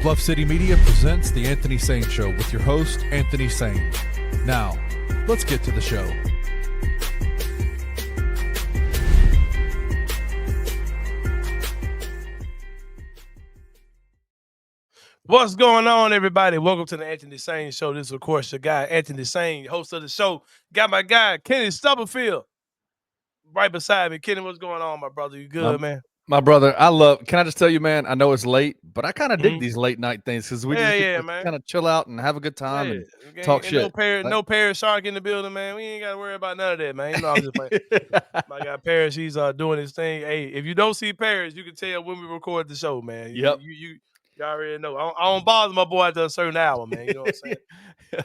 Bluff City Media presents The Anthony Sain Show with your host, Anthony Sain. Now, let's get to the show. What's going on, everybody? Welcome to the Anthony Sain Show. This is, of course, your guy, Anthony Sain, host of the show. Got my guy, Kenny Stubblefield, right beside me. Kenny, what's going on, my brother? You good, man? My brother, can I just tell you, man, I know it's late, but I kind of dig these late night things because we just get to kind of chill out and have a good time and talk shit. No Paris Shark in the building, man. We ain't got to worry about none of that, man. You know, I'm just playing. My guy Paris, he's doing his thing. Hey, if you don't see Paris, you can tell when we record the show, man. Yep. You already know. I don't bother my boy after a certain hour, man. You know what I'm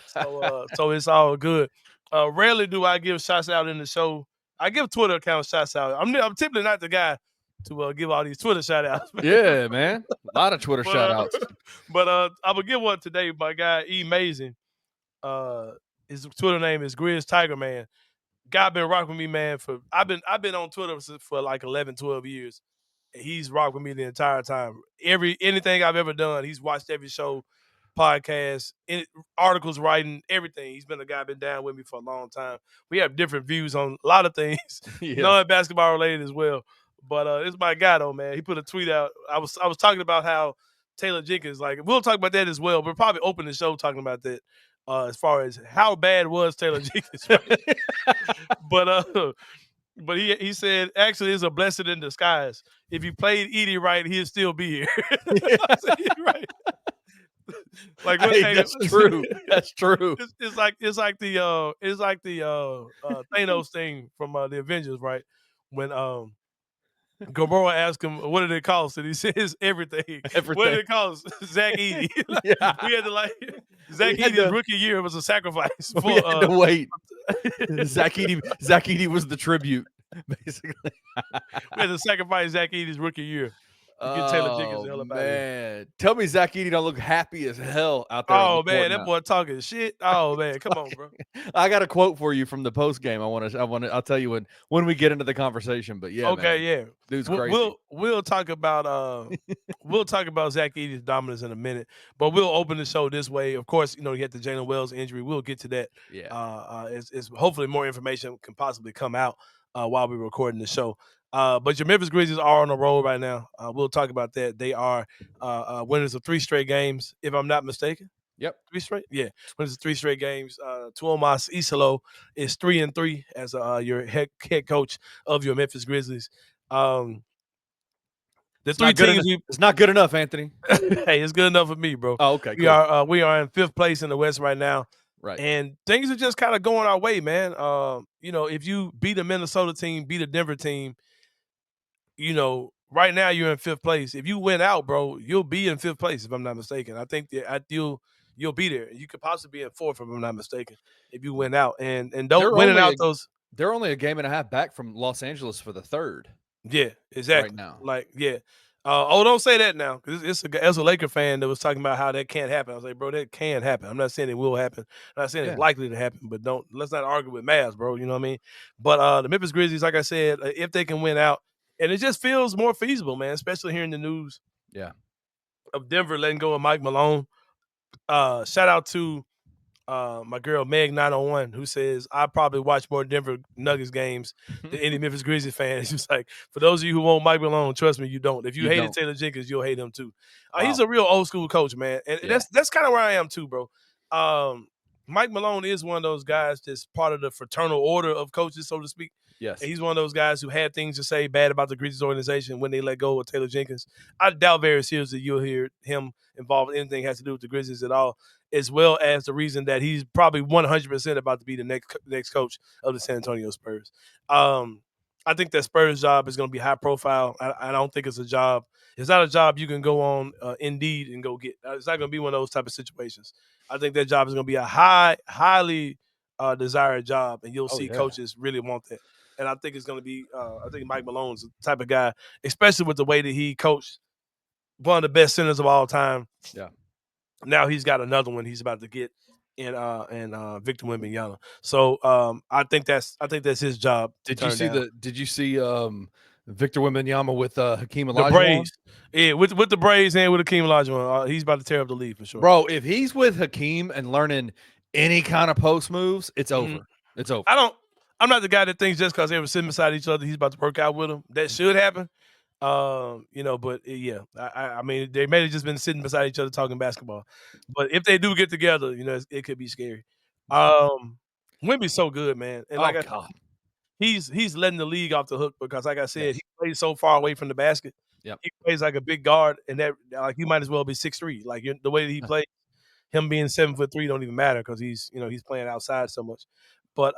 saying? So it's all good. Rarely do I give shots out in the show. I give Twitter accounts shots out. I'm typically not the guy to give all these Twitter shout outs. Yeah, man. A lot of Twitter shout outs. But I'm gonna give one today. My guy E Mazing. His Twitter name is Grizz Tiger Man. Guy been rocking with me, man. I've been on Twitter for like 11, 12 years. He's rocked with me the entire time. Anything I've ever done, he's watched every show, podcast, articles, writing, everything. He's been a guy been down with me for a long time. We have different views on a lot of things, non-basketball related as well. But it's my guy though, man. He put a tweet out. I was talking about how Taylor Jenkins, like we'll talk about that as well. We'll probably open the show talking about that as far as how bad was Taylor Jenkins. Right? But he said, actually, it's a blessing in disguise. If you played Edey right, he'd still be here. Right. Like that's true. That's true. It's like the Thanos thing from the Avengers, right? When Gamora asked him, "What did it cost?" and he says, "Everything." What did it cost? Zach Edey. Yeah. We had to Zach Edey's rookie year was a sacrifice. We had to wait. Zach Edey was the tribute, basically. We had to sacrifice Zach Edey's rookie year. Taylor Jenkins the hell about man. Tell me Zach Edey don't look happy as hell out there. Oh man, that boy talking shit. Oh man, come on, bro. I got a quote for you from the post game. I'll tell you when we get into the conversation. But yeah, okay, man, yeah, dude's crazy. We'll talk about Zach Edey's dominance in a minute, but we'll open the show this way. Of course, you get the Jaylen Wells injury. We'll get to that. Yeah. It's hopefully more information can possibly come out while we're recording the show. But your Memphis Grizzlies are on a roll right now. We'll talk about that. They are winners of 3 straight games, if I'm not mistaken. Yep. 3 straight? Yeah. Winners of 3 straight games. Tuomas Isalo is 3-3 as your head coach of your Memphis Grizzlies. The it's not good enough, Anthony. Hey, it's good enough for me, bro. Oh, okay. Cool. We are in 5th place in the West right now. Right. And things are just kind of going our way, man. If you beat a Minnesota team, beat a Denver team, right now you're in 5th place. If you win out, bro, you'll be in 5th place, if I'm not mistaken. I think that you'll be there. You could possibly be in 4th, if I'm not mistaken, if you win out. And don't winning out those. They're only a game and a half back from Los Angeles for the 3rd. Yeah, exactly. Right now. Don't say that now, because it's a Laker fan that was talking about how that can't happen. I was like, bro, that can happen. I'm not saying it will happen. I'm not saying it's likely to happen, but let's not argue with math, bro. You know what I mean? But the Memphis Grizzlies, like I said, if they can win out, and it just feels more feasible, man, especially hearing the news of Denver letting go of Mike Malone. Shout out to my girl Meg901, who says, I probably watch more Denver Nuggets games than any Memphis Grizzlies fan. She's like, for those of you who want Mike Malone, trust me, you don't. If you hated Taylor Jenkins, you'll hate him too. Wow. He's a real old school coach, man. And that's kind of where I am too, bro. Mike Malone is one of those guys that's part of the fraternal order of coaches, so to speak. Yes. And he's one of those guys who had things to say bad about the Grizzlies organization when they let go of Taylor Jenkins. I doubt very seriously you'll hear him involved in anything that has to do with the Grizzlies at all, as well as the reason that he's probably 100% about to be the next coach of the San Antonio Spurs. I think that Spurs job is going to be high profile. I don't think it's a job. It's not a job you can go on Indeed and go get. It's not going to be one of those type of situations. I think that job is going to be a highly desired job, and you'll see coaches really want that. And I think it's going to be I think Mike Malone's the type of guy, especially with the way that he coached one of the best centers of all time. Yeah. Now he's got another one he's about to get in Victor Wembanyama. So I think that's his job. Did you see Victor Wembanyama with Hakeem Olajuwon. The Braves. Yeah, with the Braves and with Hakeem Olajuwon. He's about to tear up the league for sure. Bro, if he's with Hakeem and learning any kind of post moves, it's over. It's over. I'm not the guy that thinks just because they were sitting beside each other, he's about to work out with them. That should happen. But yeah, I mean, they may have just been sitting beside each other talking basketball. But if they do get together, it could be scary. Wemby's so good, man. And like God. He's letting the league off the hook because, like I said, he plays so far away from the basket. Yep. He plays like a big guard, and that like he might as well be 6'3". Like the way that he plays, him being 7'3" don't even matter because he's playing outside so much. But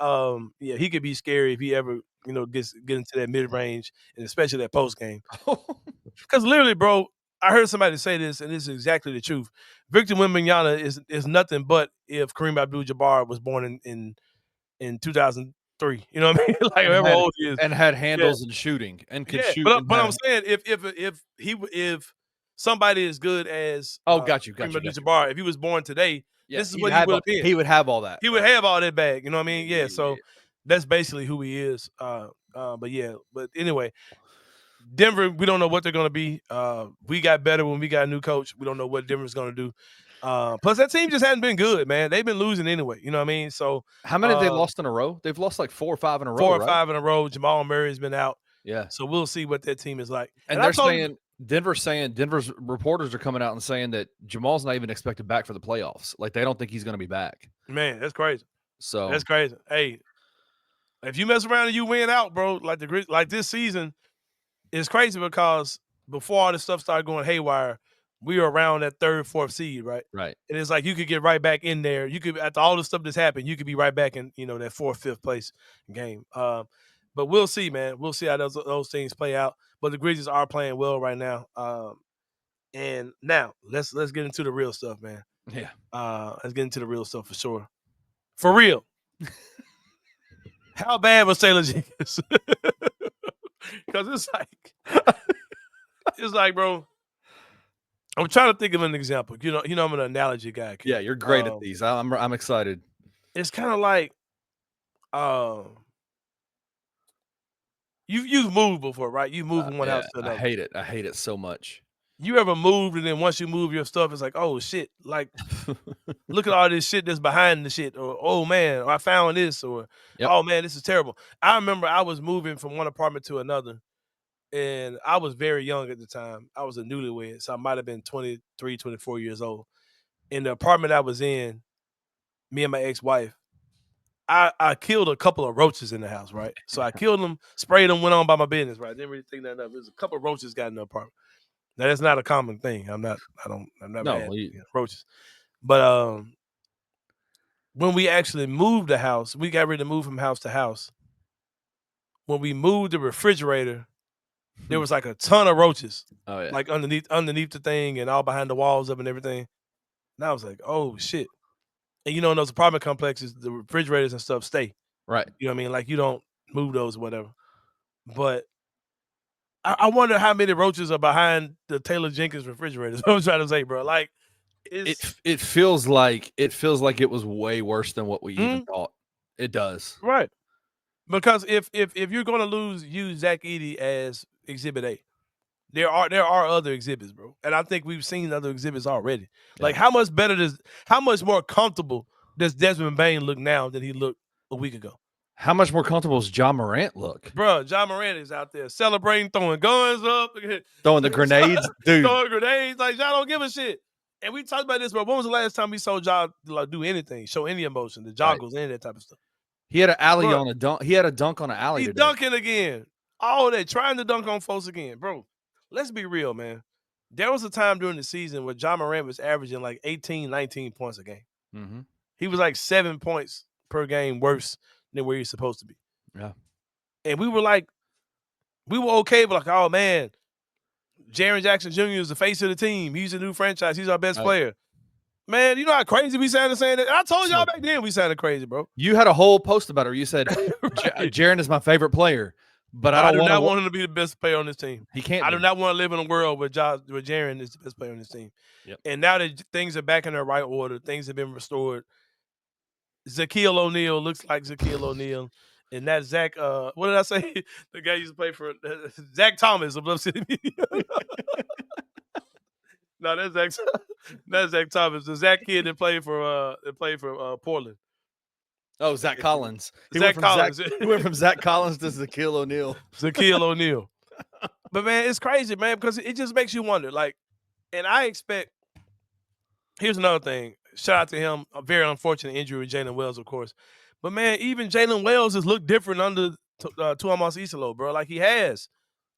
yeah, he could be scary if he ever get into that mid range and especially that post game. Because literally, bro, I heard somebody say this, and this is exactly the truth. Victor Wembanyama is nothing but if Kareem Abdul-Jabbar was born in 2003. You know what I mean? Like however old he is, and had handles and shooting and could shoot. But I'm saying if somebody as good as got you. Kareem Abdul-Jabbar, if he was born today, this is what he would have been. He would have all that. He would have all that bag. You know what I mean? Yeah. So that's basically who he is. But anyway, Denver, we don't know what they're going to be. We got better when we got a new coach. We don't know what Denver's going to do. Plus, that team just hasn't been good, man. They've been losing anyway. You know what I mean? So how many have they lost in a row? They've lost like 4 or 5 in a row. 4 or 5 in a row. Jamal Murray's been out. Yeah. So we'll see what that team is like. And they're saying Denver's reporters are coming out and saying that Jamal's not even expected back for the playoffs. Like they don't think he's going to be back. Man, that's crazy. So that's crazy. Hey, if you mess around and you win out, bro, like this season, it's crazy because before all this stuff started going haywire, we were around that 3rd, 4th seed, right? Right. And it's like you could get right back in there. You could, after all the stuff that's happened, you could be right back in, that 4th, 5th place game. But we'll see, man. We'll see how those things play out. But the Grizzlies are playing well right now. And now let's get into the real stuff, man. Yeah. Let's get into the real stuff for sure. For real. How bad was Taylor Jenkins? Because it's like, bro, I'm trying to think of an example. I'm an analogy guy. Yeah, you're great at these. I'm excited. It's kind of like, you've moved before, right? You moved from one house to another. I hate it. I hate it so much. You ever moved and then once you move your stuff, it's like, oh shit, like look at all this shit that's behind the shit, or oh man, or I found this, or oh man, this is terrible. I remember I was moving from one apartment to another, and I was very young at the time. I was a newlywed, so I might have been 23, 24 years old. In the apartment I was in, me and my ex-wife, I killed a couple of roaches in the house, right? So I killed them, sprayed them, went on by my business, right? Didn't really think that up. There's a couple of roaches got in the apartment. Now that's not a common thing. I'm not bad roaches. But when we actually moved the house, we got ready to move from house to house. When we moved the refrigerator, there was like a ton of roaches. Oh yeah. Like underneath the thing and all behind the walls of and everything. And I was like, oh shit. And in those apartment complexes, the refrigerators and stuff stay. Right. You know what I mean? Like you don't move those or whatever. But I wonder how many roaches are behind the Taylor Jenkins refrigerators. I'm trying to say, bro. Like it feels like it was way worse than what we even thought. It does. Right. Because if you're gonna use Zach Edey as exhibit A, there are other exhibits, bro. And I think we've seen other exhibits already. Yeah. Like how much more comfortable does Desmond Bane look now than he looked a week ago? How much more comfortable does John Morant look? Bro, John Morant is out there celebrating, throwing guns up. Throwing the grenades, dude. Throwing grenades. Like, John don't give a shit. And we talked about this, bro. When was the last time we saw John do anything, show any emotion, the joggles, any of that type of stuff? He had an alley on a dunk. He had a dunk on an alley He's today. Dunking again. All that, trying to dunk on folks again. Bro, let's be real, man. There was a time during the season where John Morant was averaging like 18, 19 points a game. Mm-hmm. He was like 7 points per game worse than where he's supposed to be. Yeah. And we were okay, but like, oh man, Jaren Jackson Jr. is the face of the team. He's a new franchise. He's our best player. Man, you know how crazy we sounded saying that? I told y'all back then we sounded crazy, bro. You had a whole post about it. You said, right. Jaren is my favorite player, but I do not want him to be the best player on this team. He can't. I do not want to live in a world where Jaren is the best player on this team. Yep. And now that things are back in their right order, things have been restored. Shaquille O'Neal looks like Shaquille O'Neal. And that Zach, what did I say? The guy used to play for Zach Thomas of Love City Media. No, that's Zach Thomas. The Zach kid that played for Portland. Oh, Zach Collins. Zach Collins. He went from Zach Collins to Shaquille O'Neal. Shaquille O'Neal. But man, it's crazy, man, because it just makes you wonder. Like, and I expect. Here's another thing. Shout out to him. A very unfortunate injury with Jaylen Wells, of course. But man, even Jaylen Wells has looked different under Tuomas Isalo, bro. Like he has.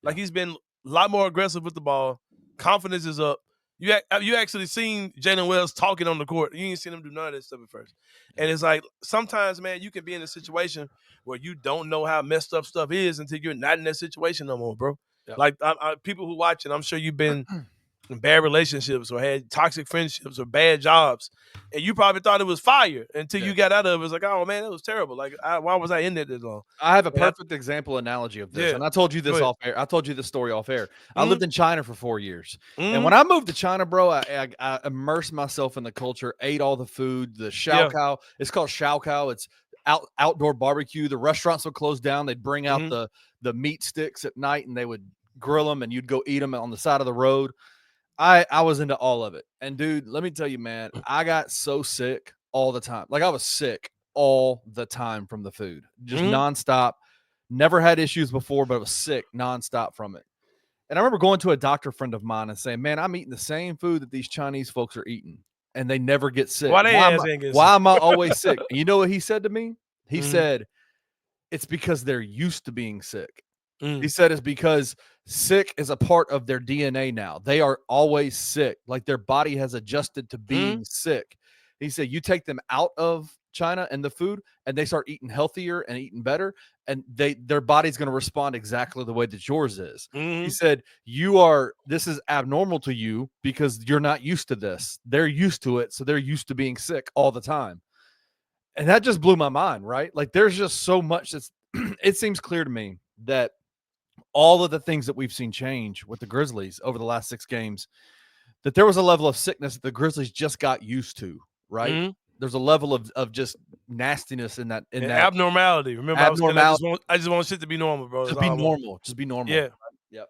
Like he's been a lot more aggressive with the ball. Confidence is up. You actually seen Jaylen Wells talking on the court. You ain't seen him do none of that stuff at first. And it's like sometimes, man, you can be in a situation where you don't know how messed up stuff is until you're not in that situation no more, bro. Yep. Like people who watch it, I'm sure you've been in bad relationships or had toxic friendships or bad jobs, and you probably thought it was fire until you got out of it. It was like, oh man, that was terrible. Like, why was I in there this long? I have a perfect example analogy of this, and I told you this off air. I told you this story off air. I lived in China for 4 years, and when I moved to China, bro, I immersed myself in the culture, ate all the food, the shao kao. It's called shao kao. It's outdoor barbecue. The restaurants would close down. They'd bring out the meat sticks at night, and they would grill them, and you'd go eat them on the side of the road. I was into all of it. And dude, let me tell you, man, I got so sick all the time. Like I was sick all the time from the food, just nonstop. Never had issues before, but I was sick nonstop from it. And I remember going to a doctor friend of mine and saying, man, I'm eating the same food that these Chinese folks are eating, and they never get sick. Why am I always sick? And you know what he said to me? He said, it's because they're used to being sick. He said it's because sick is a part of their DNA now. They are always sick. Like their body has adjusted to being sick. He said you take them out of China and the food and they start eating healthier and eating better, and their body's going to respond exactly the way that yours is. He said this is abnormal to you because you're not used to this. They're used to it, so they're used to being sick all the time. And that just blew my mind, right? Like there's just so much that's it seems clear to me that all of the things that we've seen change with the Grizzlies over the last 6 games, that there was a level of sickness that the Grizzlies just got used to, right? There's a level of just nastiness in that abnormality. Remember, I just want shit to be normal, bro. Just be normal. Just be normal. Yeah. Yep.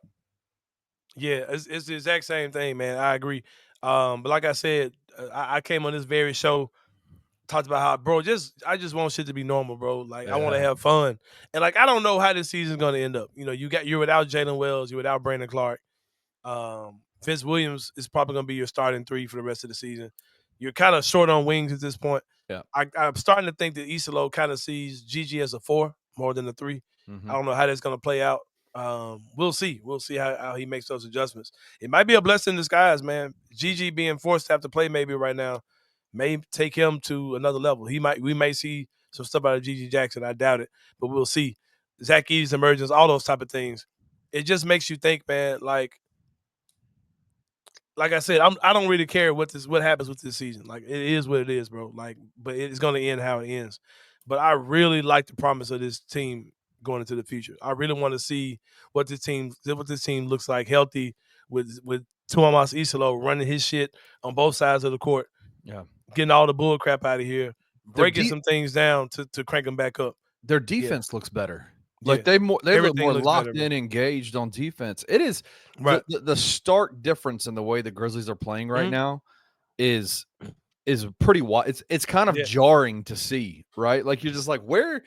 Yeah, it's the exact same thing, man. I agree. But like I said, I came on this very show, talked about how, bro, I just want shit to be normal, bro. Like I want to have fun, and like I don't know how this season's gonna end up. You know, you're without Jaylen Wells, you're without Brandon Clark. Vince Williams is probably gonna be your starting 3 for the rest of the season. You're kind of short on wings at this point. Yeah, I'm starting to think that Isalo kind of sees Gigi as a 4 more than a 3. I don't know how that's gonna play out. We'll see. We'll see how he makes those adjustments. It might be a blessing in disguise, man. Gigi being forced to have to play maybe right now may take him to another level. We may see some stuff out of Gigi Jackson. I doubt it, but we'll see. Zach Edey's emergence, all those type of things. It just makes you think, man. Like I said, I don't really care what happens with this season. Like it is what it is, bro. Like, but it's going to end how it ends. But I really like the promise of this team going into the future. I really want to see what this team looks like, healthy with Tuomas Isalo running his shit on both sides of the court. Yeah. Getting all the bull crap out of here, breaking some things down to crank them back up. Their defense looks better. Like they look more locked in, engaged on defense. It is the stark difference in the way the Grizzlies are playing right now is pretty wild. It's kind of jarring to see, right? Like you're just like, where?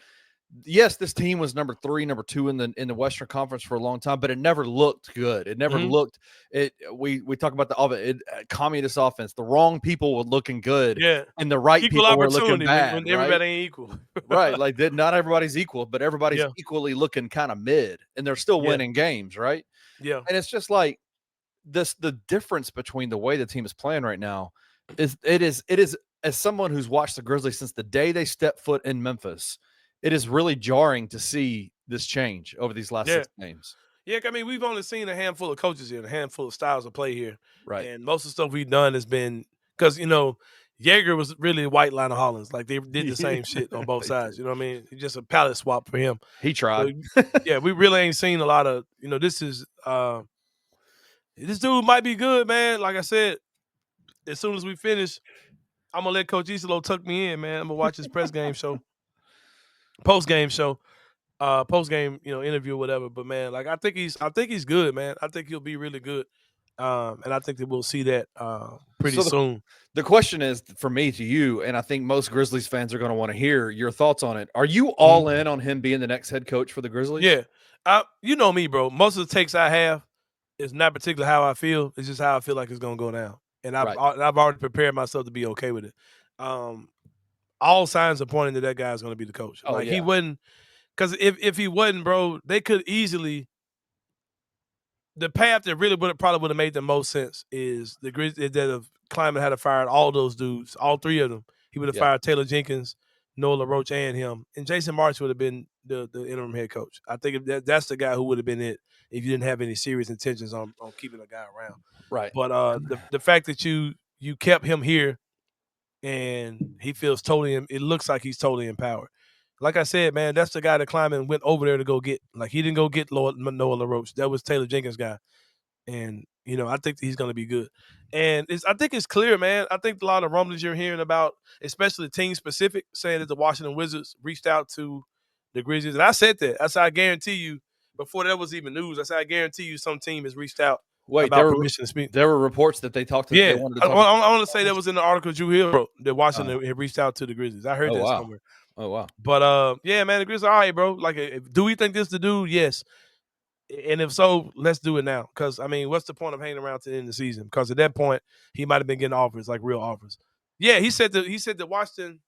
Yes, this team was number 3, number 2 in the Western Conference for a long time, but it never looked good. It never looked it. We talk about the communist offense. The wrong people were looking good, and the right people were looking bad. When everybody ain't equal, right? Like not everybody's equal, but everybody's equally looking kind of mid, and they're still winning games, right? Yeah, and it's just like the difference between the way the team is playing right now is as someone who's watched the Grizzlies since the day they stepped foot in Memphis. It is really jarring to see this change over these last 6 games. Yeah, I mean, we've only seen a handful of coaches here, a handful of styles of play here. Right. And most of the stuff we've done has been because, Jaeger was really a white line of Hollins. Like, they did the same shit on both sides. You know what I mean? It's just a palette swap for him. He tried. So, we really ain't seen a lot of, this dude might be good, man. Like I said, as soon as we finish, I'm going to let Coach Isalo tuck me in, man. I'm going to watch his post-game show. post game, interview or whatever. But man, like I think he's good, man. I think he'll be really good. And I think that we'll see that pretty So soon. the question is for me to you, and I think most Grizzlies fans are going to want to hear your thoughts on it. Are you all in on him being the next head coach for the Grizzlies? Yeah. You know me, bro. Most of the takes I have is not particularly how I feel. It's just how I feel like it's going to go down. And I've already prepared myself to be okay with it. All signs are pointing that guy's going to be the coach. Oh, he wouldn't, because if he wasn't, bro, they could easily. The path that really probably would have made the most sense is the Grizzlies that if Kleiman had fired all those dudes, all three of them. He would have fired Taylor Jenkins, Noah LaRoche, and him. And Jason March would have been the interim head coach. I think that's the guy who would have been it if you didn't have any serious intentions on keeping a guy around. Right. But the fact that you kept him here and he feels it looks like he's totally empowered. Like I said, man, that's the guy that Kleiman went over there to go get. Like, he didn't go get Noah LaRoche. That was Taylor Jenkins' guy. And, I think he's going to be good. And I think it's clear, man. I think a lot of rumblings you're hearing about, especially team-specific, saying that the Washington Wizards reached out to the Grizzlies. And I said that. I said, I guarantee you, before that was even news, I said, I guarantee you some team has reached out about permission to speak. There were reports that they talked to. Yeah, they wanted to I want to say that was in the article Drew Hill wrote that Washington had reached out to the Grizzlies. I heard that somewhere. Oh, wow. But, yeah, man, the Grizzlies are all right, bro. Like, do we think this is the dude? Yes. And if so, let's do it now. Because, I mean, what's the point of hanging around to the end of the season? Because at that point, he might have been getting offers, like real offers. Yeah, he said that Washington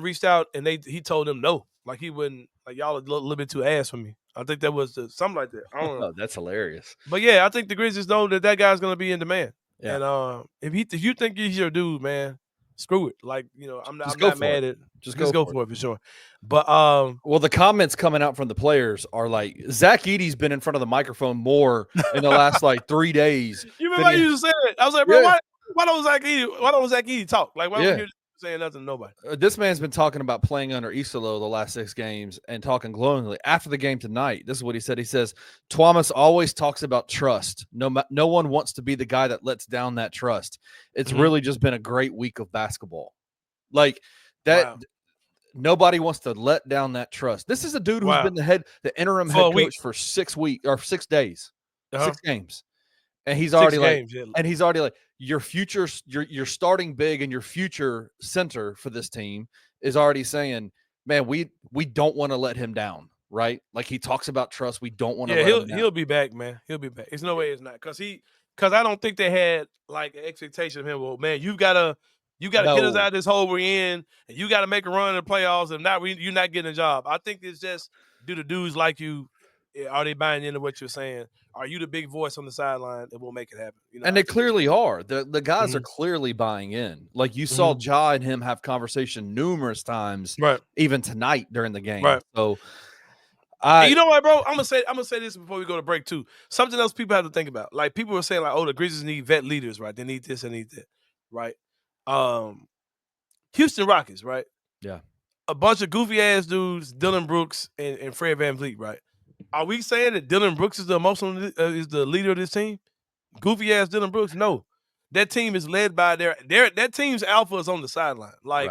reached out and he told them no. Like, he wouldn't, like, y'all a little bit too ass for me. I think that was something like that. I don't know. Oh, that's hilarious. But yeah, I think the Grizzlies know that guy's going to be in demand. Yeah. And if you think he's your dude, man, screw it. Like, I'm not mad at it. Just go for it for sure. But well, the comments coming out from the players are like, Zach Edey's been in front of the microphone more in the last 3 days. You remember I used to say it? I was like, bro, why don't Zach Edey talk? Like, why don't you saying nothing to nobody? This man's been talking about playing under Isolo the last 6 games and talking glowingly. After the game tonight, this is what he said. He says, Thomas always talks about trust. No one wants to be the guy that lets down that trust. It's really just been a great week of basketball. Like that. Wow. Nobody wants to let down that trust. This is a dude who's been the interim head coach for 6 weeks or 6 days, 6 games. And he's already like, your future, your starting big and your future center for this team is already saying, man, we don't want to let him down, right? Like, he talks about trust. We don't want to let him down. He'll be back, man. He'll be back. There's no way it's not. Because I don't think they had like an expectation of him. Well, man, you gotta get us out of this hole we're in, and you got to make a run in the playoffs. If not, you're not getting a job. I think it's just, do the dudes like you? Are they buying into what you're saying? Are you the big voice on the sideline that will make it happen? And they clearly are. The guys are clearly buying in. Like, you saw Ja and him have conversation numerous times, even tonight during the game. Right. So, you know what, bro? I'm gonna say this before we go to break too. Something else people have to think about. Like, people are saying, like, oh, the Grizzlies need vet leaders, right? They need this and need that, right? Houston Rockets, right? Yeah. A bunch of goofy ass dudes, Dylan Brooks and Fred VanVleet, right? Are we saying that Dylan Brooks is the leader of this team? Goofy ass Dylan Brooks? No. That team is led by that team's alpha is on the sideline. Like,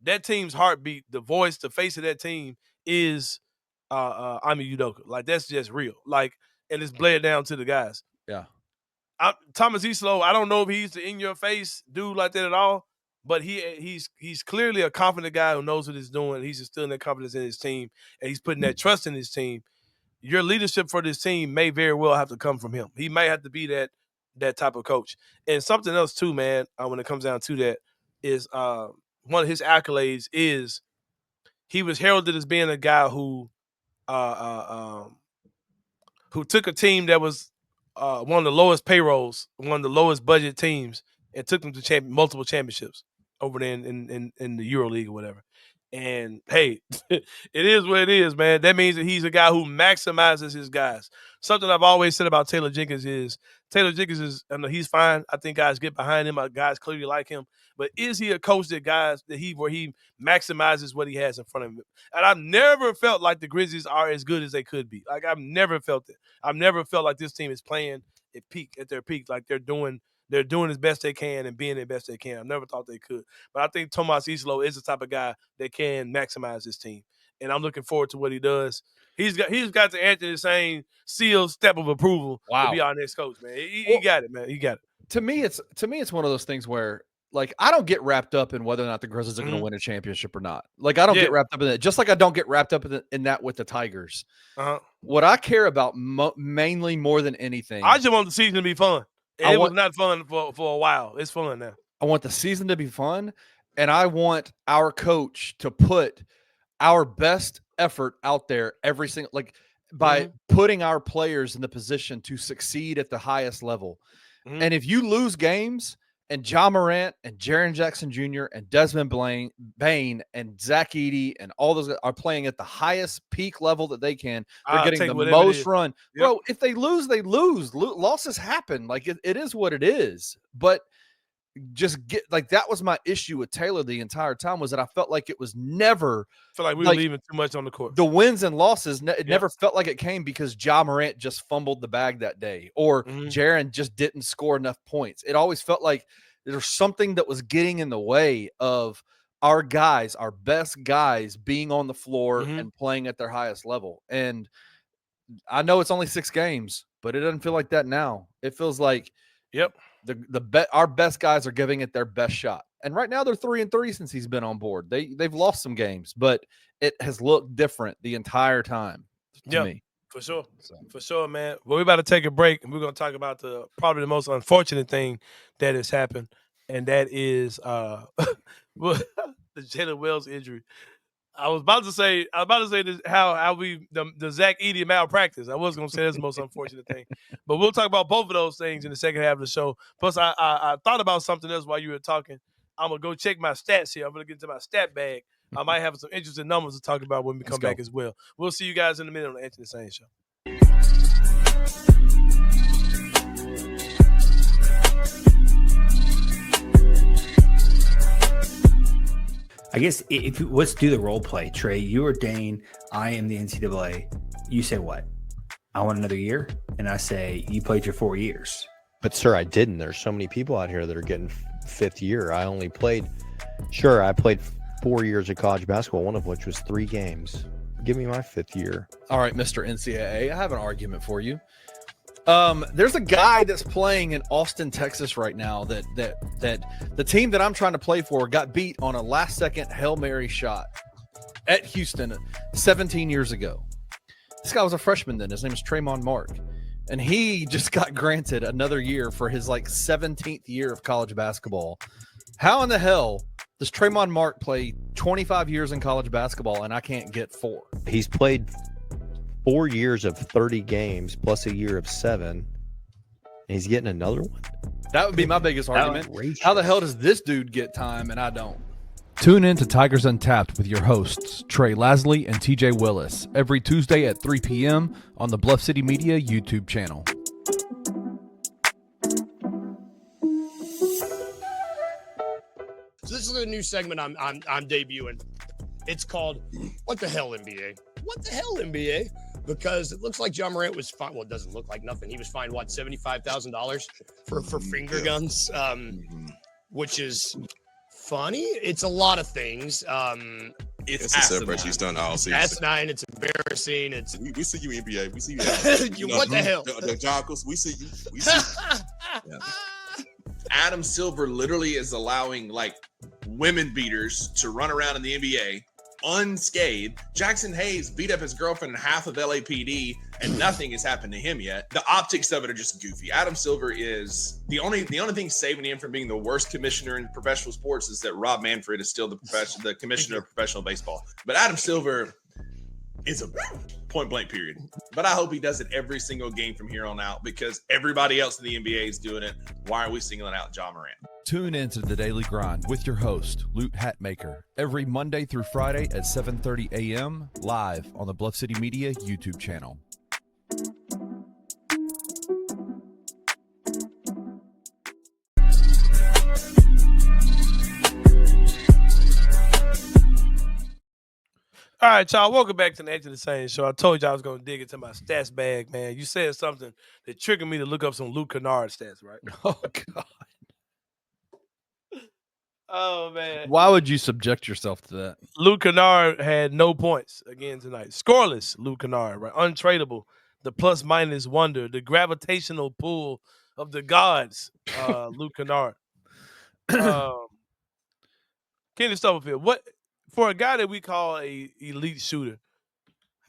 that team's heartbeat, the voice, the face of that team is Ami Udoka. Like, that's just real. Like, and it's bled down to the guys. Yeah. Thomas Isolo, I don't know if he's the in-your-face dude like that at all, but he's clearly a confident guy who knows what he's doing. He's instilling that confidence in his team, and he's putting that trust in his team. Your leadership for this team may very well have to come from him. He may have to be that type of coach. And something else too, man, when it comes down to that, is one of his accolades is he was heralded as being a guy who took a team that was one of the lowest payrolls, one of the lowest budget teams, and took them to multiple championships over there in the EuroLeague or whatever. And hey, it is what it is, man. That means that he's a guy who maximizes his guys. Something I've always said about Taylor Jenkins is I know he's fine. I think guys get behind him. Guys clearly like him. But is he a coach where he maximizes what he has in front of him? And I've never felt like the Grizzlies are as good as they could be. Like, I've never felt it. I've never felt like this team is playing at their peak, like they're doing as best they can and being the best they can. I never thought they could. But I think Tomas Isolo is the type of guy that can maximize his team. and I'm looking forward to what he does. He's got the Anthony Sain sealed step of approval to be our next coach, man. He got it, man. He got it. To me, it's one of those things where, like, I don't get wrapped up in whether or not the Grizzlies are going to win a championship or not. Like, I don't get wrapped up in it. Just like I don't get wrapped up in that with the Tigers. What I care about mainly more than anything, I just want the season to be fun. And it was not fun for a while. It's fun now. I want the season to be fun, and I want our coach to put our best effort out there every single, like, by putting our players in the position to succeed at the highest level. And if you lose games and Ja Morant and Jaren Jackson Jr. and Desmond Bane and Zach Edey and all those are playing at the highest peak level that they can, they're getting the most run. Yep. Bro, if they lose, they lose. Losses happen. Like, it is what it is. But just get, like, that was my issue with Taylor the entire time, was that I felt like it was never like we were leaving too much on the court. The wins and losses, it never felt like it came because Ja Morant just fumbled the bag that day, or Jaren just didn't score enough points. It always felt like there's something that was getting in the way of our guys, our best guys, being on the floor and playing at their highest level. And I know it's only 6 games, but it doesn't feel like that now. It feels like our best guys are giving it their best shot. And right now they're 3-3 since he's been on board. They've lost some games, but it has looked different the entire time to me. For sure. For sure, man. Well, we're about to take a break, and we're going to talk about probably the most unfortunate thing that has happened, and that is the Jaylen Wells injury. I was about to say this, how the Zach Edey malpractice. I was going to say that's the most unfortunate thing, but we'll talk about both of those things in the second half of the show. Plus, I thought about something else while you were talking. I'm gonna go check my stats here. I'm gonna get into my stat bag. I might have some interesting numbers to talk about when we come back as well. We'll see you guys in a minute on the Anthony Sain Show. I guess let's do the role play. Trey, you are Dane. I am the NCAA. You say what? I want another year, and I say you played your 4 years. But sir, I didn't. There's so many people out here that are getting 5th year. I only played. Sure, I played 4 years of college basketball, one of which was 3 games. Give me my 5th year. All right, Mr. NCAA, I have an argument for you. There's a guy that's playing in Austin, Texas right now that the team that I'm trying to play for got beat on a last-second Hail Mary shot at Houston 17 years ago. This guy was a freshman then. His name is Tremont Mark. And he just got granted another year for his, like, 17th year of college basketball. How in the hell does Tremont Mark play 25 years in college basketball and I can't get 4? He's played 4 years of 30 games plus a year of 7, and he's getting another one. That would be my biggest argument. How the hell does this dude get time and I don't? Tune in to Tigers Untapped with your hosts, Trey Lasley and TJ Willis, every Tuesday at 3 p.m. on the Bluff City Media YouTube channel. So this is a new segment I'm debuting. It's called "What the Hell NBA?" What the hell NBA? Because it looks like Ja Morant was fined. Well, it doesn't look like nothing. He was fined what, $75,000 for finger guns, which is funny. It's a lot of things. It's a separate. She's done all season. That's 9. It's embarrassing. It's we see you NBA. We see you. What the hell? The Jockers. We see you. We see you. Yeah. Adam Silver literally is allowing, like, women beaters to run around in the NBA unscathed. Jackson Hayes beat up his girlfriend in half of LAPD and nothing has happened to him yet. The optics of it are just goofy. Adam Silver is the only thing saving him from being the worst commissioner in professional sports is that Rob Manfred is still the commissioner of professional baseball. But Adam Silver is a point blank period. But I hope he does it every single game from here on out because everybody else in the NBA is doing it. Why are we singling out Ja Morant? Tune in to The Daily Grind with your host, Loot Hatmaker, every Monday through Friday at 7:30 a.m. live on the Bluff City Media YouTube channel. All right, y'all. Welcome back to the Anthony Sain Show. I told you I was going to dig into my stats bag, man. You said something that triggered me to look up some Luke Kennard stats, right? Oh, God. Oh man. Why would you subject yourself to that? Luke Kennard had no points again tonight. Scoreless, Luke Kennard, right? Untradeable. The plus minus wonder, the gravitational pull of the gods, Luke Kennard. Kenny Stubblefield, what for a guy that we call a elite shooter,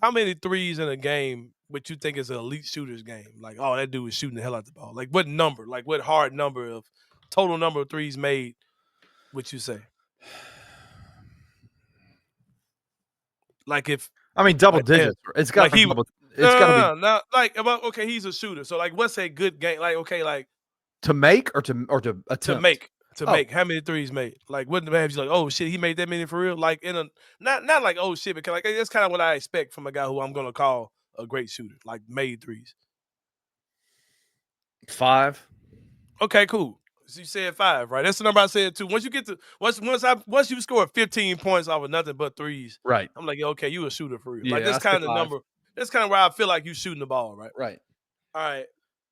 how many threes in a game would you think is an elite shooter's game? Like, oh, that dude is shooting the hell out the ball. Like, what number? Like, what hard number of total number of threes made would you say? Like, if double digits. It's got to be. It's got to be. Not like about okay. He's a shooter. So, like, what's a good game? Like, okay, like to make or to attempt? To make. How many threes made? Like, wouldn't have you like, oh shit, he made that many for real? Like in a not like oh shit, because like that's kind of what I expect from a guy who I'm gonna call a great shooter, like made threes. 5. Okay, cool. So you said 5, right? That's the number I said too. Once you get to once you score 15 points off of nothing but threes, right? I'm like, okay, you a shooter for real. Yeah, like that's kind of the number. That's kind of where I feel like you shooting the ball, right? Right. All right.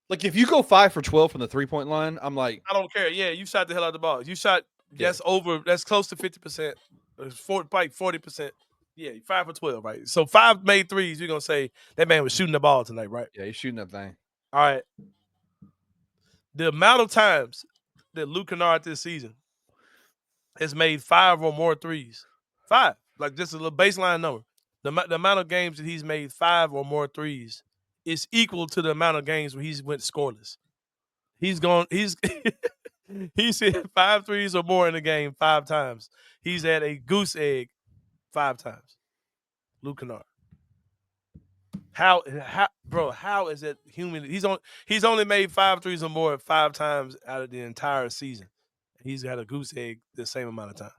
Like if you go 5 for 12 from the 3-point line, I'm like, I don't care. Yeah, you shot the hell out of the ball. You shot. That's over. That's close to 50%. It's like 40%. Yeah, 5 for 12, right? So 5 made threes. You're gonna say that man was shooting the ball tonight, right? Yeah, he's shooting that thing. All right. The amount of times that Luke Kennard this season has made 5 or more threes, 5, like just a little baseline number. The amount of games that he's made 5 or more threes is equal to the amount of games where he's went scoreless. He's hit 5 threes or more in a game 5 times. He's had a goose egg 5 times. Luke Kennard. How is that human? He's only made 5 threes or more 5 times out of the entire season. He's had a goose egg the same amount of times.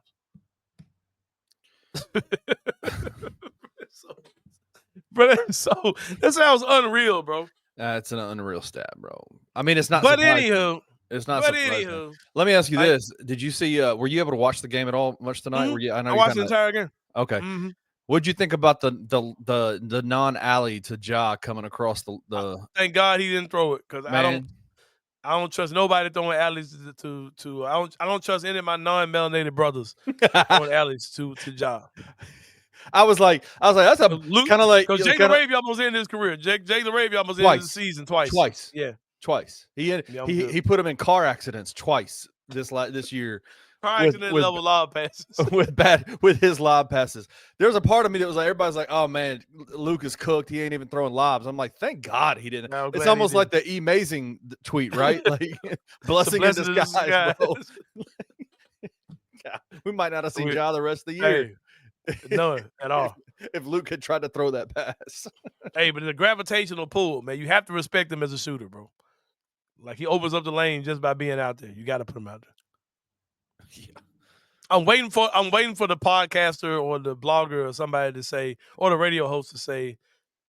So that sounds unreal, bro. It's an unreal stat, bro. I mean, it's not. But surprising. anywho, it's not. Anywho, let me ask you this: did you see? Were you able to watch the game at all much tonight? Mm-hmm. Were you? I watched the entire game. Okay. Mm-hmm. What'd you think about the non-alley to Ja coming across the? Thank God he didn't throw it because I don't trust nobody throwing alleys to I don't trust any of my non-melanated brothers throwing alleys to Ja. I was like, that's a kind of like because Jaylen Ravy almost ended his career. Jaylen Ravy almost ended the season twice. Yeah, twice. He put him in car accidents twice this year. Car accident level lob passes with his lob passes. There's a part of me that was like, everybody's like, oh man, Luke is cooked. He ain't even throwing lobs. I'm like, thank God he didn't. It's almost like the E-Mazing tweet, right? Like blessing in disguise, bro. God, we might not have seen Ja the rest of the year. Hey. No, at all. If Luke had tried to throw that pass. Hey, but the gravitational pull, man, you have to respect him as a shooter, bro. Like he opens up the lane just by being out there. You got to put him out there. Yeah. I'm waiting for the podcaster or the blogger or somebody to say, or the radio host to say,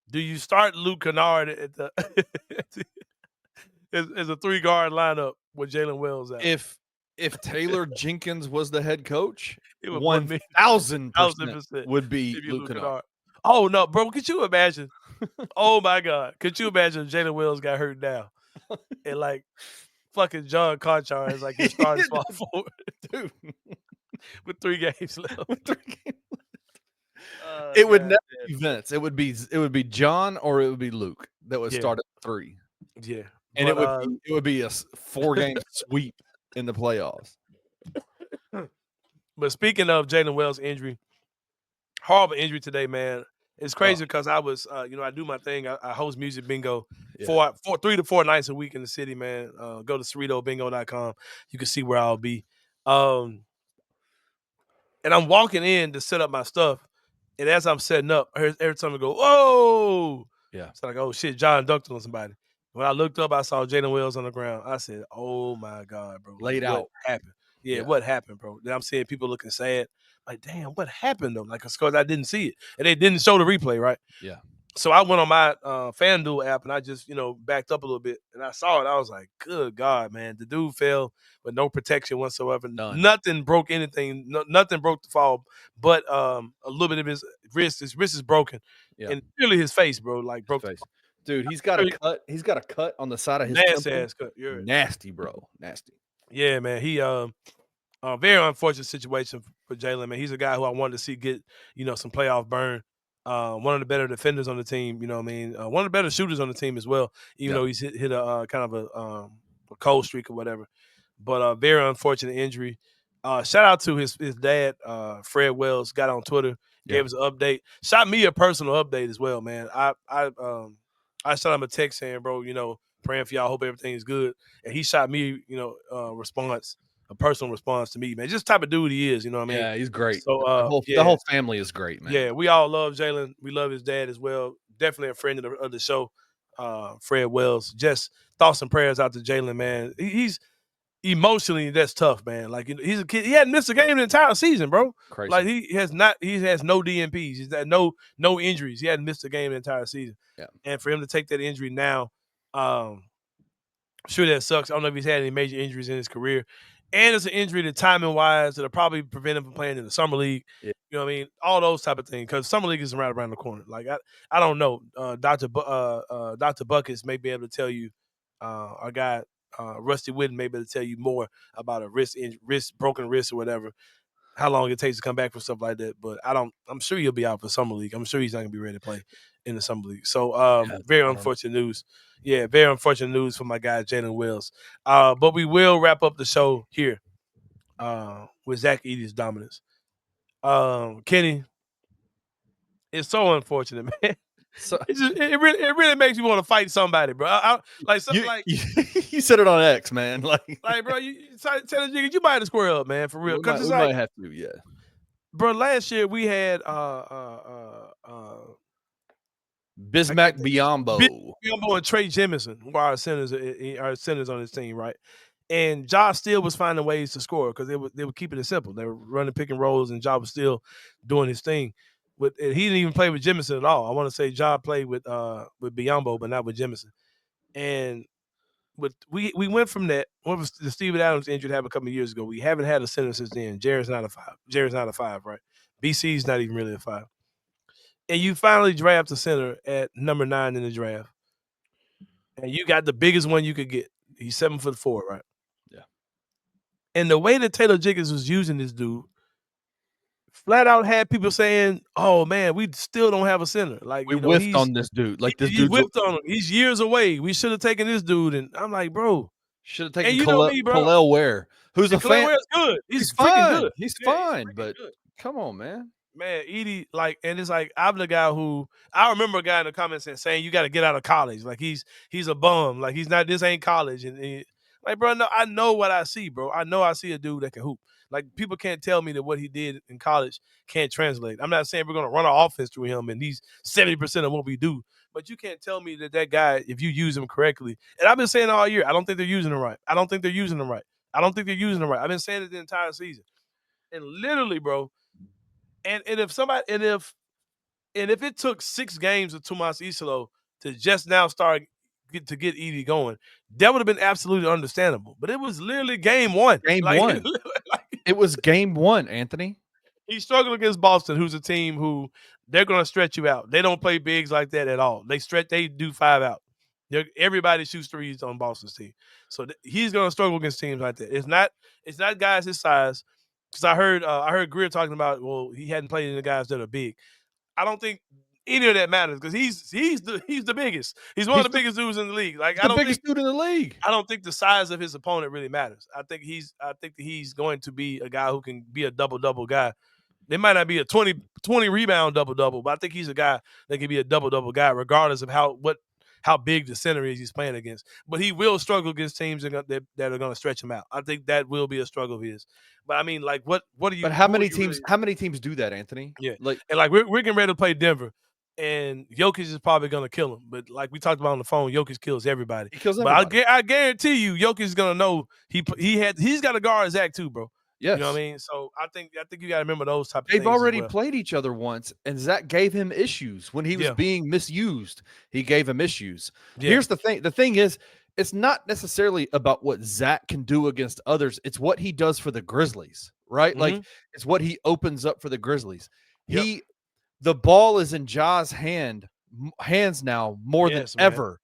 do you start Luke Kennard at the as a 3-guard lineup with Jaylen Wells out? If Taylor Jenkins was the head coach, 1,000% would be Luke Kennard. Oh no, bro! Could you imagine? Oh my God! Could you imagine if Jaylen Wells got hurt now and like fucking John Conchar is like his starting small forward, dude, with 3 games left. It would never be Vince. It would be John or it would be Luke that would start at 3. Yeah, and it would be a 4-game sweep in the playoffs. But speaking of Jaylen Wells' injury, horrible injury today, man. It's crazy because I was, I do my thing. I host music bingo 3 to 4 nights a week in the city, man. Go to CerritoBingo.com. You can see where I'll be. And I'm walking in to set up my stuff. And as I'm setting up, every time I go, whoa. Yeah. It's like, oh, shit, John dunked on somebody. When I looked up, I saw Jaylen Wells on the ground. I said, oh, my God, bro. Laid out. What happened? Yeah, what happened, bro? Then I'm seeing people looking sad. Like, damn, what happened, though? Like, because I didn't see it. And they didn't show the replay, right? Yeah. So I went on my FanDuel app, and I just, backed up a little bit. And I saw it. I was like, good God, man. The dude fell with no protection whatsoever. None. Nothing broke anything. Nothing broke the fall. But a little bit of his wrist. His wrist is broken. Yeah. And really his face, bro, like broke the fall. Dude, he's got a cut. He's got a cut on the side of his nasty ass cut. Nasty, bro. Nasty. Yeah, man. He Very unfortunate situation for Jaylen, man. He's a guy who I wanted to see get, some playoff burn. One of the better defenders on the team, one of the better shooters on the team as well, even though he's hit a kind of a cold streak or whatever. But very unfortunate injury. Shout out to his dad, Fred Wells, got on Twitter, gave us an update. Shot me a personal update as well, man. I shot him a text saying, bro, praying for y'all, hope everything is good. And he shot me, a personal response to me, man. Just the type of dude he is, you know what I mean? Yeah, he's great. So the whole family is great, man. Yeah, we all love Jaylen. We love his dad as well. Definitely a friend of the show, Fred Wells. Just thoughts and prayers out to Jaylen, man. He's emotionally, that's tough, man. Like, he's a kid. He hadn't missed a game the entire season, bro. Crazy. Like, he has no DNPs. He's had no injuries. He hadn't missed a game the entire season. Yeah. And for him to take that injury now, I'm sure that sucks. I don't know if he's had any major injuries in his career. And it's an injury that timing-wise that'll probably prevent him from playing in the summer league. Yeah. You know what I mean? All those type of things. Because summer league is right around the corner. Like, I don't know. Dr. Buckets may be able to tell you, our guy Rusty Whitten may be able to tell you more about a broken wrist or whatever, how long it takes to come back from stuff like that. But I'm sure he'll be out for summer league. I'm sure he's not going to be ready to play in the summer league. So very unfortunate news. Yeah, very unfortunate news for my guy Jaylen Wells. But we will wrap up the show here with Zach Edey's dominance. Kenny, it's so unfortunate, man. So it really makes me want to fight somebody, bro. You said it on X, man. Like bro, Taylor Jenkins, you might have to square up, man, for real. Because we might have to, yeah. Bro, last year we had Bismack Biyombo and Trey Jemison, who are our centers on this team, right? And Josh still was finding ways to score because they were keeping it simple. They were running pick and rolls, and Josh was still doing his thing. And he didn't even play with Jemison at all. I want to say Josh played with Biyombo, but not with Jemison. And we went from that. What was the Steven Adams injury happened a couple of years ago? We haven't had a center since then. Jared's not a 5, right? BC's not even really a 5. And you finally draft a center at number 9 in the draft. And you got the biggest one you could get. He's 7'4", right? Yeah. And the way that Taylor Jenkins was using this dude, flat out had people saying, "Oh man, we still don't have a center." Like we whiffed on this dude. Like this dude whiffed on him. He's years away. We should have taken this dude. And I'm like, bro, should have taken Kalel Ware, who's a fan. Ware's good. He's fine. Good. He's fine, but come on, man. Man, Edey, and it's like I'm the guy who I remember a guy in the comments saying you got to get out of college. Like he's a bum. Like he's not. This ain't college. And like, bro, no, I know what I see, bro. I know I see a dude that can hoop. Like people can't tell me that what he did in college can't translate. I'm not saying we're gonna run our offense through him and he's 70% of what we do. But you can't tell me that guy, if you use him correctly, and I've been saying all year, I don't think they're using him right. I've been saying it the entire season. And literally, bro. And if it took 6 games of Tomas Isolo to just now get Edey going, that would have been absolutely understandable. But it was literally game 1. It was game 1, Anthony. He struggled against Boston, who's a team who they're going to stretch you out. They don't play bigs like that at all. They do 5 out. Everybody shoots threes on Boston's team. So he's going to struggle against teams like that. It's not guys his size. Because I heard Greer talking about, well, he hadn't played any guys that are big. I don't think any of that matters because he's the biggest. He's one of the biggest dudes in the league. Like the biggest dude in the league. I don't think the size of his opponent really matters. I think that he's going to be a guy who can be a double guy. It might not be a 20 rebound double, but I think he's a guy that can be a double guy regardless of how big the center is he's playing against. But he will struggle against teams that are going to stretch him out. I think that will be a struggle of his. But I mean, like, what do you? But how many teams do that, Anthony? Yeah, we're getting ready to play Denver, and Jokic is probably going to kill him. But like we talked about on the phone, Jokic kills everybody. He kills everybody. But I guarantee you, Jokic is going to know he's got to guard Zach too, bro. Yes. You know what I mean? So I think you got to remember those type of things. They've already well. played each other once, and Zach gave him issues when he was being misused. He gave him issues. Yeah. Here's the thing. The thing is, it's not necessarily about what Zach can do against others. It's what he does for the Grizzlies, right? Mm-hmm. Like it's what he opens up for the Grizzlies. Yep. The ball is in Ja's hands now more than ever.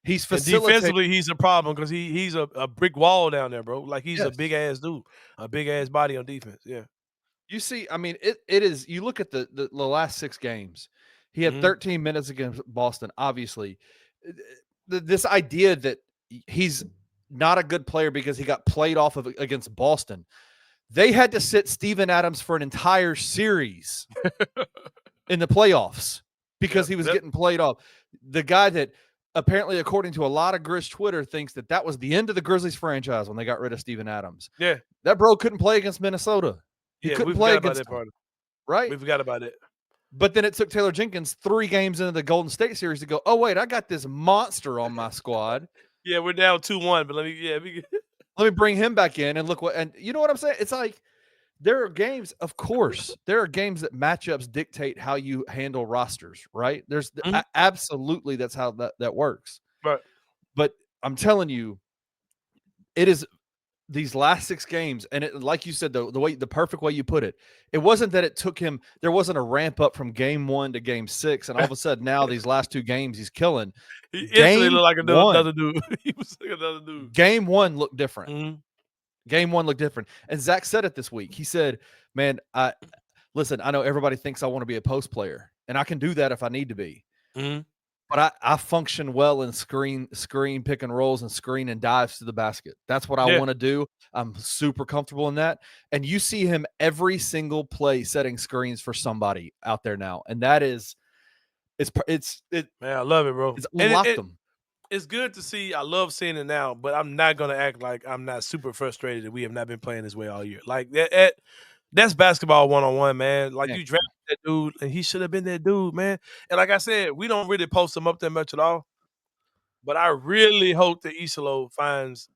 He's And facilitating. defensively, he's a problem because he's a brick wall down there, bro. Like he's a Yes. big ass dude, a big ass body on defense. Yeah. You see, I mean, it is. You look at the last 6 games. He had 13 minutes against Boston. Obviously, this idea that he's not a good player because he got played off of against Boston. They had to sit Steven Adams for an entire series in the playoffs because he was getting played off. The guy that apparently, according to a lot of Grizz Twitter, thinks that was the end of the Grizzlies franchise when they got rid of Steven Adams. Yeah. That bro couldn't play against Minnesota. He couldn't play against that part. Right? We forgot about it. But then it took Taylor Jenkins 3 games into the Golden State series to go, oh, wait, I got this monster on my squad. Yeah, we're down 2-1, but let me bring him back in and look what – and you know what I'm saying? It's like there are games, of course, there are games that matchups dictate how you handle rosters, right? There's absolutely that's how that works. Right. But I'm telling you, it is – these last 6 games, and it, like you said, the perfect way you put it, it wasn't that it took him. There wasn't a ramp up from game 1 to game 6, and all of a sudden now these last 2 games he's killing. He instantly looked like another dude. He was like another dude. Game 1 looked different. Game 1 looked different, and Zach said it this week. He said, "Man, listen. I know everybody thinks I want to be a post player, and I can do that if I need to be." But I function well in screen pick and rolls and screen and dives to the basket. That's what I want to do. I'm super comfortable in that. And you see him every single play setting screens for somebody out there now. And that is, man, I love it, bro. It's unlocked them. It's good to see. I love seeing it now, but I'm not going to act like I'm not super frustrated that we have not been playing this way all year. Like that's basketball 1-on-1, man. Like you drafted that dude, and he should have been that dude, man. And like I said, we don't really post him up that much at all. But I really hope that Isolo finds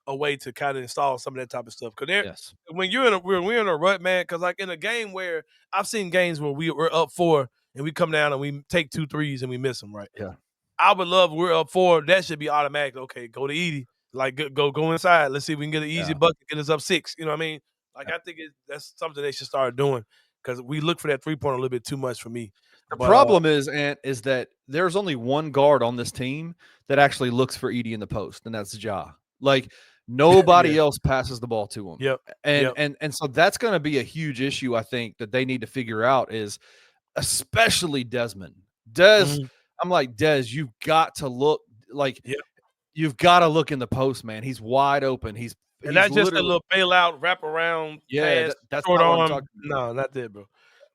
a way to kind of install some of that type of stuff. Because when we're in a rut, man. Because like in a game where I've seen games where we're up 4 and we come down and we take 2 threes and we miss them, right? Yeah. I would love we're up 4. That should be automatic. Okay, go to Edey. Like go inside. Let's see if we can get an easy bucket, get us up 6. You know what I mean? Like I think that's something they should start doing because we look for that 3-pointer a little bit too much for me. The problem is that there's only one guard on this team that actually looks for Edey in the post, and that's Ja. Like nobody else passes the ball to him. Yep. And so that's going to be a huge issue. I think that they need to figure out is especially Desmond. I'm like, Des, you've got to look like you've got to look in the post, man. He's wide open. He's not just a little bailout, wrap around, pass, that's short arm. No, not that, bro.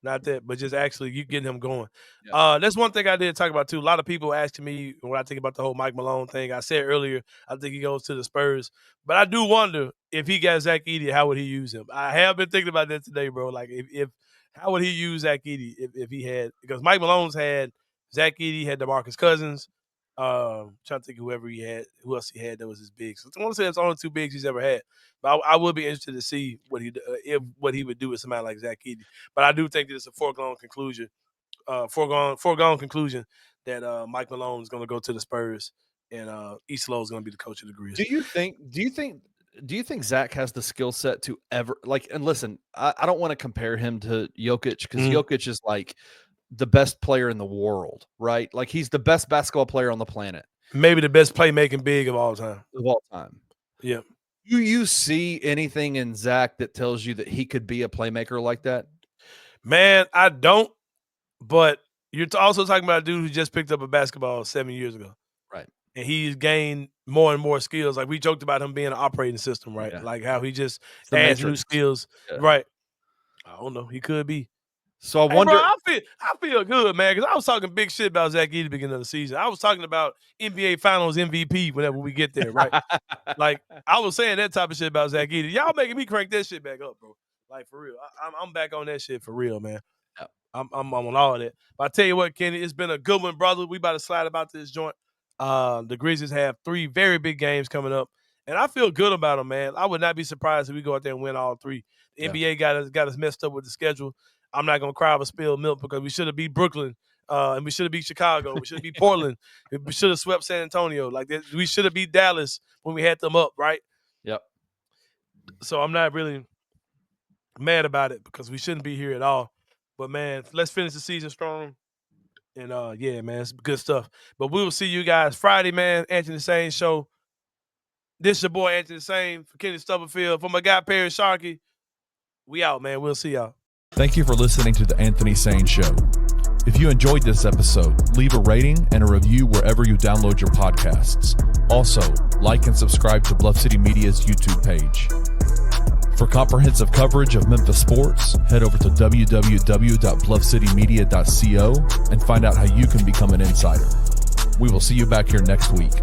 Not that, but just actually you getting him going. That's one thing I did talk about too. A lot of people asking me what I think about the whole Mike Malone thing. I said earlier, I think he goes to the Spurs, but I do wonder if he got Zach Edey, how would he use him? I have been thinking about that today, bro. Like if how would he use Zach Edey if he had, because Mike Malone's had Zach Edey, had DeMarcus Cousins. Trying to think who else he had that was his bigs. So I want to say that's only 2 bigs he's ever had. But I would be interested to see what he would do with somebody like Zach Edey. But I do think that it's a foregone conclusion that Mike Malone is going to go to the Spurs and Isolo is going to be the coach of the Grizzlies. Do you think Zach has the skill set to ever like? And listen, I don't want to compare him to Jokic because Jokic is like the best player in the world, right? Like he's the best basketball player on the planet. Maybe the best playmaking big of all time. Yeah. Do you see anything in Zach that tells you that he could be a playmaker like that? Man, I don't. But you're also talking about a dude who just picked up a basketball 7 years ago. Right. And he's gained more and more skills. Like we joked about him being an operating system, right? Yeah. Like how he just adds new skills. Yeah. Right. I don't know. He could be. So I wonder. Bro, I feel good, man, because I was talking big shit about Zach Edey at the beginning of the season. I was talking about NBA Finals MVP whenever we get there, right? Like I was saying that type of shit about Zach Edey. Y'all making me crank that shit back up, bro. Like for real, I'm back on that shit for real, man. Yeah. I'm on all of that. But I tell you what, Kenny, it's been a good one, brother. We about to slide about this joint. The Grizzlies have 3 very big games coming up, and I feel good about them, man. I would not be surprised if we go out there and win all 3. The NBA got us messed up with the schedule. I'm not going to cry over spilled milk because we should have beat Brooklyn and we should have beat Chicago. We should have beat Portland. We should have swept San Antonio. Like we should have beat Dallas when we had them up, right? Yep. So I'm not really mad about it because we shouldn't be here at all. But, man, let's finish the season strong And yeah, man, it's good stuff. But we will see you guys Friday, man. Anthony Sain Show. This your boy Anthony Sain for Kenny Stubblefield. For my guy Perry Sharkey. We out, man. We'll see y'all. Thank you for listening to the Anthony Sain Show. If you enjoyed this episode, leave a rating and a review wherever you download your podcasts. Also, like and subscribe to Bluff City Media's YouTube page. For comprehensive coverage of Memphis sports, head over to www.bluffcitymedia.co and find out how you can become an insider. We will see you back here next week.